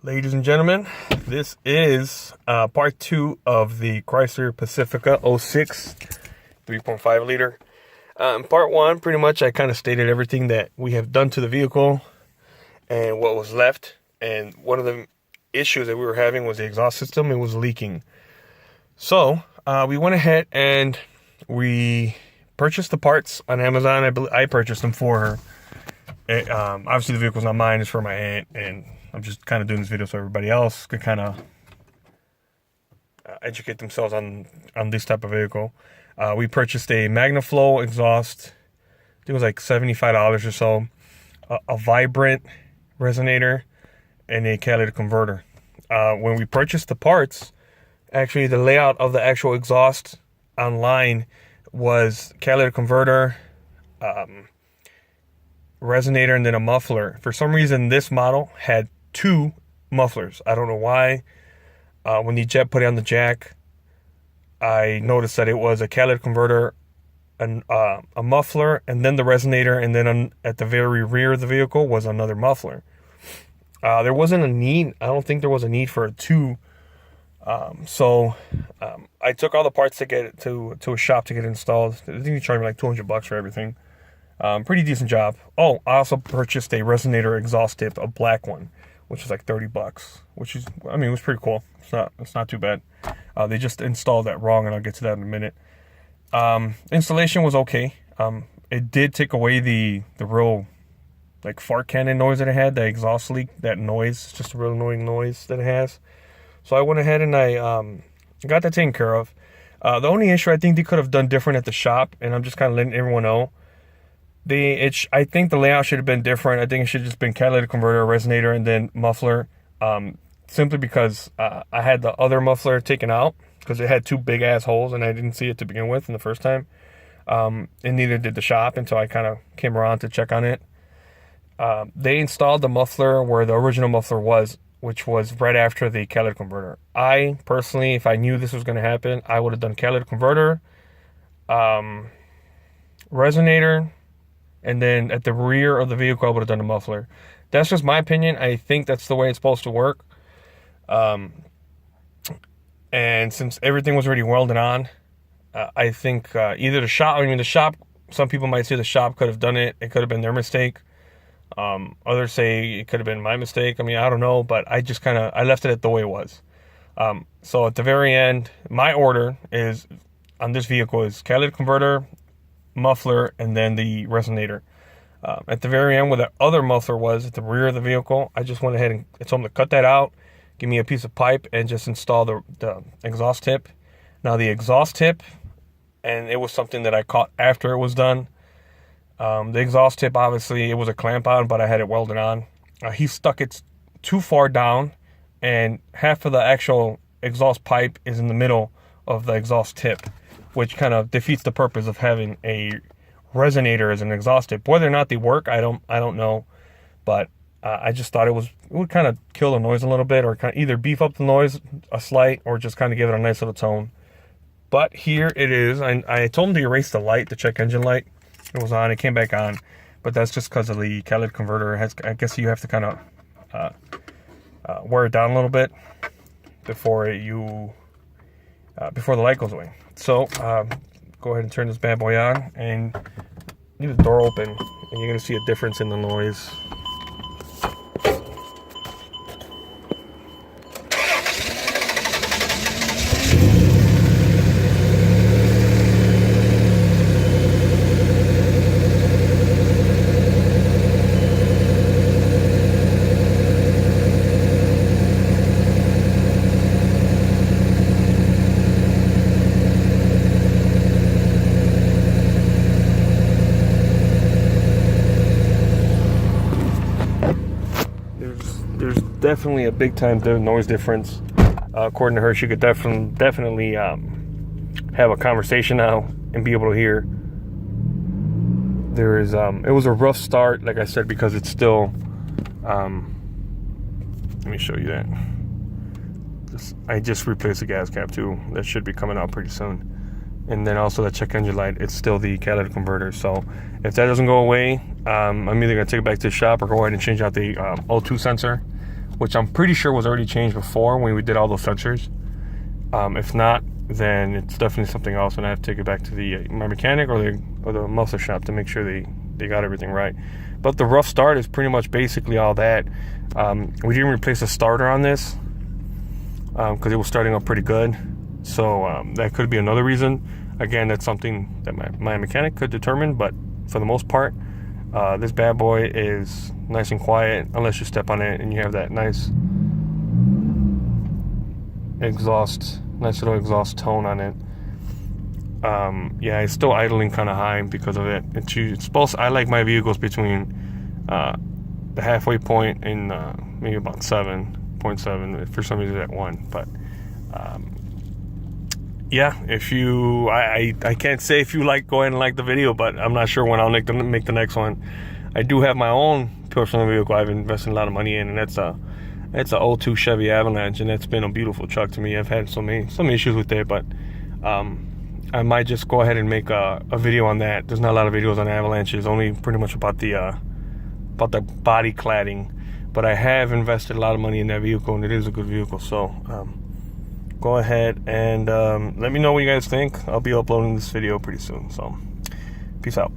Ladies and gentlemen, this is part 2 of the Chrysler Pacifica '06 3.5 liter. In part 1, pretty much I kind of stated everything that we have done to the vehicle and what was left. And one of the issues that we were having was the exhaust system. It was leaking. So we went ahead and we purchased the parts on Amazon. I purchased them for her. Obviously the vehicle's not mine, it's for my aunt, and I'm just kind of doing this video so everybody else could kind of educate themselves on this type of vehicle. We purchased a MagnaFlow exhaust. I think it was like $75 or so. A vibrant resonator and a catalytic converter. When we purchased the parts, actually the layout of the actual exhaust online was catalytic converter, resonator, and then a muffler. For some reason, this model had 2 mufflers. I don't know why. When the jet put it on the jack, I noticed that it was a catalytic converter, a muffler, and then the resonator, and then at the very rear of the vehicle was another muffler. There wasn't a need. I don't think there was a need for 2. So I took all the parts to get it to a shop to get it installed. I think they charged me like $200 for everything. Pretty decent job. Oh, I also purchased a resonator exhaust tip, a black one, which was like $30, which is, I mean, it was pretty cool. It's not too bad. They just installed that wrong, and I'll get to that in a minute. Installation was okay. It did take away the real like fart cannon noise that it had, the exhaust leak, that noise, just a real annoying noise that it has. So I went ahead and I got that taken care of. The only issue I think they could have done different at the shop, and I'm just kind of letting everyone know, I think the layout should have been different. I think it should have just been catalytic converter, resonator, and then muffler. Simply because I had the other muffler taken out because it had 2 big ass holes, and I didn't see it to begin with in the first time. And neither did the shop until I kind of came around to check on it. They installed the muffler where the original muffler was, which was right after the catalytic converter. I personally, if I knew this was going to happen, I would have done catalytic converter, resonator, and then at the rear of the vehicle, I would have done a muffler. That's just my opinion. I think that's the way it's supposed to work. And since everything was already welded on, I think either the shop, some people might say the shop could have done it. It could have been their mistake. Others say it could have been my mistake. I mean, I don't know, but I just I left it at the way it was. So at the very end, my order is on this vehicle is catalytic converter, muffler, and then the resonator. At the very end, where the other muffler was at the rear of the vehicle, I just went ahead and told them to cut that out, give me a piece of pipe, and just install the exhaust tip. Now the exhaust tip, and it was something that I caught after it was done. The exhaust tip, obviously, it was a clamp on, but I had it welded on. He stuck it too far down, and half of the actual exhaust pipe is in the middle of the exhaust tip, which kind of defeats the purpose of having a resonator as an exhaust tip. Whether or not they work, I don't know, but I just thought it would kind of kill the noise a little bit, or kind of either beef up the noise a slight, or just kind of give it a nice little tone. But here it is. I told them to erase the light, the check engine light. It was on, it came back on, but that's just because of the catalytic converter. I guess you have to kind of wear it down a little bit before the light goes away. So go ahead and turn this bad boy on, and leave the door open, and you're gonna see a difference in the noise. Definitely a big time noise difference. According to her, she could definitely have a conversation now and be able to hear. It was a rough start, like I said, because it's still let me show you that. I just replaced the gas cap too. That should be coming out pretty soon. And then also the check engine light, it's still the catalytic converter. So if that doesn't go away, I'm either gonna take it back to the shop or go ahead and change out the O2 sensor, which I'm pretty sure was already changed before when we did all those sensors. If not, then it's definitely something else, and I have to take it back to my mechanic or the muffler shop to make sure they got everything right. But the rough start is pretty much basically all that. We didn't replace the starter on this because it was starting up pretty good, so that could be another reason. Again, that's something that my mechanic could determine, but for the most part, this bad boy is nice and quiet unless you step on it and you have that nice little exhaust tone on it. Yeah, it's still idling kind of high because of it. It's supposed. I like my vehicles between the halfway point and maybe about 7.7. For some reason at 1, but yeah. If you, I can't say if you go ahead and like the video, but I'm not sure when I'll make the next one. I do have my own personal vehicle I've invested a lot of money in, and it's a 02 Chevy Avalanche, and it's been a beautiful truck to me. I've had some issues with it, but I might just go ahead and make a video on that. There's not a lot of videos on Avalanches, only pretty much about the body cladding. But I have invested a lot of money in that vehicle, and it is a good vehicle. So go ahead and let me know what you guys think. I'll be uploading this video pretty soon. So peace out.